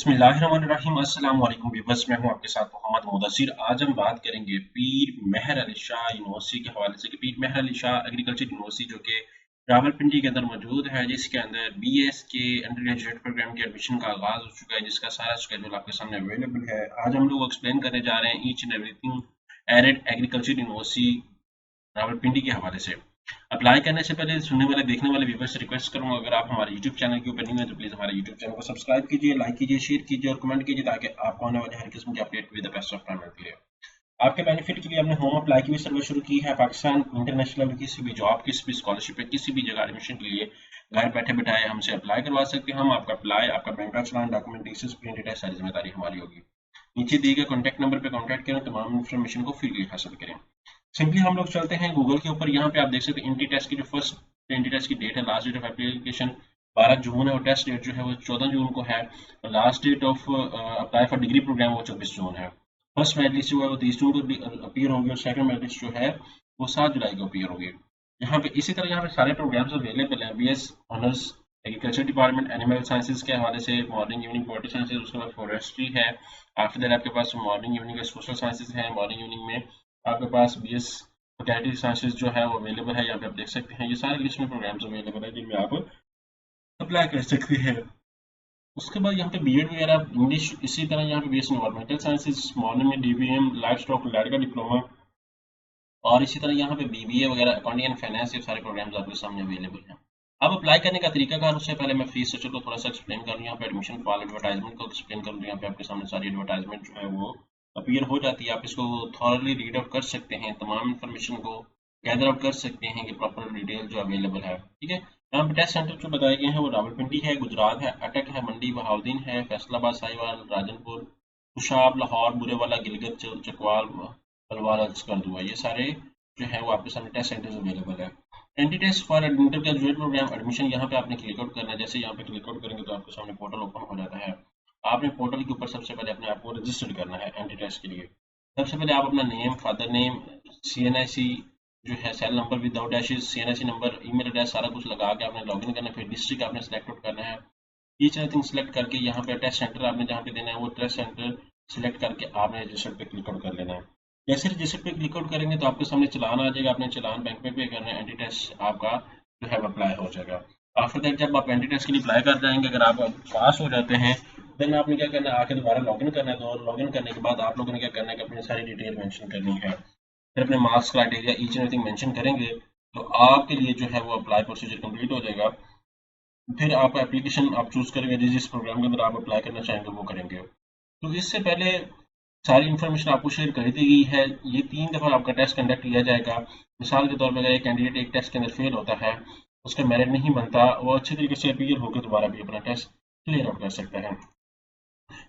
बिस्मिल्लाहिर्रहमानिर्रहीम। अस्सलाम वालेकुम व्यूअर्स, मैं हूं आपके साथ मोहम्मद मुदस्सिर। आज हम बात करेंगे पीर मेहर अली शाह यूनिवर्सिटी के हवाले से कि पीर मेहर अली शाह एग्रीकल्चर यूनिवर्सिटी जो कि रावलपिंडी के अंदर मौजूद है, जिसके अंदर बीएस के अंडर ग्रेजुएट प्रोग्राम के एडमिशन का आगाज हो चुका है, जिसका सारा शेड्यूल आपके सामने अवेलेबल है। आज हम लोग एक्सप्लेन करने जा रहे हैं each and everything arid agriculture university Rawalpindi के हवाले से। अप्लाई करने से पहले सुनने वाले देखने वाले व्यूअर्स से रिक्वेस्ट करूंगा, अगर आप हमारे यूट्यूब चैनल के ऊपर नहीं है तो प्लीज हमारे यूट्यूब चैनल को सब्सक्राइब कीजिए, लाइक कीजिए, शेयर कीजिए और कमेंट कीजिए ताकि आपको आने वाले हर किस्म के update with the best of time मिलती रहे। आपके बेनिफिट के लिए हमने होम अप्लाई की भी सर्विस शुरू की है। पाकिस्तान इंटरनेशनल किसी भी जॉब, किसी भी स्कॉलरशिप या किसी भी जगह एडमिशन के लिए घर बैठे बैठाए हमसे अप्लाई करवा सकते हैं। हम आपका अप्लाई, आपका बैंक का चलान, डॉक्यूमेंटेशन, प्रिंटेड है, सारी जिम्मेदारी हमारी होगी। नीचे दिए गए कॉन्टैक्ट नंबर पर कॉन्टैक्ट करें, तमाम इन्फॉर्मेशन को फ्रीली हासिल करें। सिंपली हम लोग चलते हैं गूगल के ऊपर। यहाँ पे आप देख सकते हैं इंटी टेस्ट की जो फर्स्ट इंटी टेस्ट की डेट है, लास्ट डेट ऑफ एप्लीकेशन 12 जून है और टेस्ट डेट जो है वो 14 जून को है। Last date of apply for degree programme वो 24 जून है। फर्स्ट मेरिट लिस्ट जो है वो 30 जून को अपीयर होगी और सेकंड मेरिट लिस्ट जो है वो 7 जुलाई को अपीयर होगी। यहाँ पे इसी तरह यहाँ पे सारे प्रोग्राम्स अवेलेबल हैं। BS honours agriculture department animal sciences के हवाले से मॉर्निंग इवनिंग पोल्ट्री साइंसेज, उसके बाद फॉरेस्ट्री है। आफ्टर दैट आपके पास मॉर्निंग इवनिंग का सोशल साइंसेज है। मॉर्निंग इवनिंग में आपके पास बीएस फैकल्टी साइंसेज जो है वो अवेलेबल है। यहाँ पे आप देख सकते हैं ये सारे लिस्ट में प्रोग्राम्स अवेलेबल है जिनमें आप अप्लाई कर सकते हैं। उसके बाद यहाँ पे बीएड वगैरह इंग्लिश, इसी तरह यहाँ पे बीएस एनवायरमेंटल साइंसेज, मॉर्निंग में डीबीएम लाइफ स्टॉक लैड का डिप्लोमा और इसी तरह यहाँ पे बीबीए वगैरह अकाउंटिंग एंड फाइनेंस, ये सारे प्रोग्राम्स आपके सामने अवेलेबल हैं। अब अप्लाई करने का तरीका कार, उससे पहले मैं फीस स्ट्रक्चर को थोड़ा सा एक्सप्लेन करूँ। यहाँ पे एडमिशन फॉर एडवर्टाइजमेंट को एक्सप्लेन करूँ। यहाँ पे आपके सामने सारी एडवर्टाइजमेंट जो है वो अपीयर हो जाती है। आप इसको थॉरली रीड आउट कर सकते हैं, तमाम इन्फॉर्मेशन को गैदर आउट कर सकते हैं कि प्रॉपर डिटेल जो अवेलेबल है। ठीक है, यहाँ पे टेस्ट सेंटर जो बताए गए हैं वो रावलपिंडी है, गुजरात है, अटक है, मंडी बहाउद्दीन है, फैसलाबाद, साहिवाल, राजनपुर, कुशाब, लाहौर, बुरेवाला, गिलगित, चकवाल, बलवाल, स्कर्दुआ, ये सारे जो है वो आपके सामने टेस्ट सेंटर्स अवेलेबल है। Entry test for inter graduate programme admission, यहाँ पे आपने क्लिक आउट करना है। जैसे यहाँ पे क्लिक आउट करेंगे तो आपके सामने पोर्टल ओपन हो जाता है। आपने पोर्टल के ऊपर सबसे पहले अपने आप को रजिस्टर करना है एंटी टेस्ट के लिए। सबसे पहले आप अपना नेम, फादर नेम, सीएनआईसी जो है cell number without dashes, CNIC number, email address, सारा कुछ लगा के आपने लॉगिन करना है। फिर डिस्ट्रिक्ट आपने सेलेक्ट आउट करना है। ईच एनीथिंग सेलेक्ट करके यहाँ पे टेस्ट सेंटर आपने जहाँ पे देना है वो टेस्ट सेंटर सेलेक्ट करके आपने रजिस्टर पे क्लिक आउट कर लेना है। जैसे रजिस्टर पे क्लिक आउट करेंगे तो आपके सामने चलान आ जाएगा। आपने चलान बैंक में पे करना है। एंटी टेस्ट आपका जो है अप्लाई हो जाएगा। आफ्टर दैट जब आप एंटी टेस्ट के लिए अप्लाई कर जाएंगे, अगर आप पास हो जाते हैं देन आपने क्या करना है, आके दोबारा लॉगिन करना है। तो लॉगिन करने के बाद आप लोगों ने क्या करना है कि अपनी सारी डिटेल मेंशन करनी है। फिर अपने marks, criteria, each and everything mention करेंगे तो आपके लिए जो है वो अप्लाई प्रोसीजर कंप्लीट हो जाएगा। फिर आप एप्लीकेशन आप चूज करेंगे, जिस प्रोग्राम के अंदर आप अप्लाई करना चाहेंगे वो करेंगे। तो इससे पहले सारी इन्फॉर्मेशन आपको शेयर कर दी गई है। ये 3 दफ़ा आपका टेस्ट कंडक्ट किया जाएगा। मिसाल के तौर पर अगर एक कैंडिडेट एक टेस्ट के अंदर फेल होता है, उसका मेरिट नहीं बनता, वो अच्छे तरीके से अपीयर होकर दोबारा भी अपना टेस्ट क्लियर आउट कर सकता है।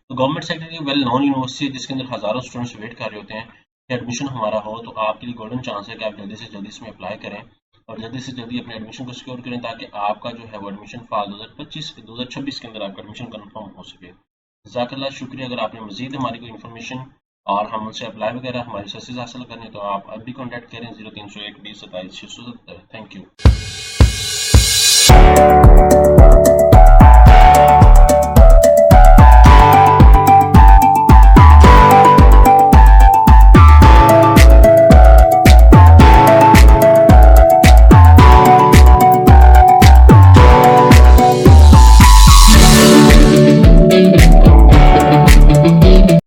तो गवर्नमेंट सेक्टर की वेल नॉन यूनिवर्सिटी है जिसके अंदर हज़ारों स्टूडेंट्स वेट कर रहे होते हैं कि एडमिशन हमारा हो। तो आपके लिए गोल्डन चांस है कि आप जल्दी से जल्दी इसमें अप्लाई करें और जल्दी से जल्दी अपने एडमिशन को सिक्योर करें ताकि आपका जो है वो एडमिशन फॉल 2026 के अंदर आपका एडमिशन कन्फर्म हो सके। जज़ाकल्लाह, शुक्रिया। अगर आपने मजीद हमारी कोई इन्फॉर्मेशन और हमसे अप्लाई वगैरह हमारी सर्विसेज हासिल करनी तो आप अभी कॉन्टैक्ट करें 0301 20 27 670। Thank you.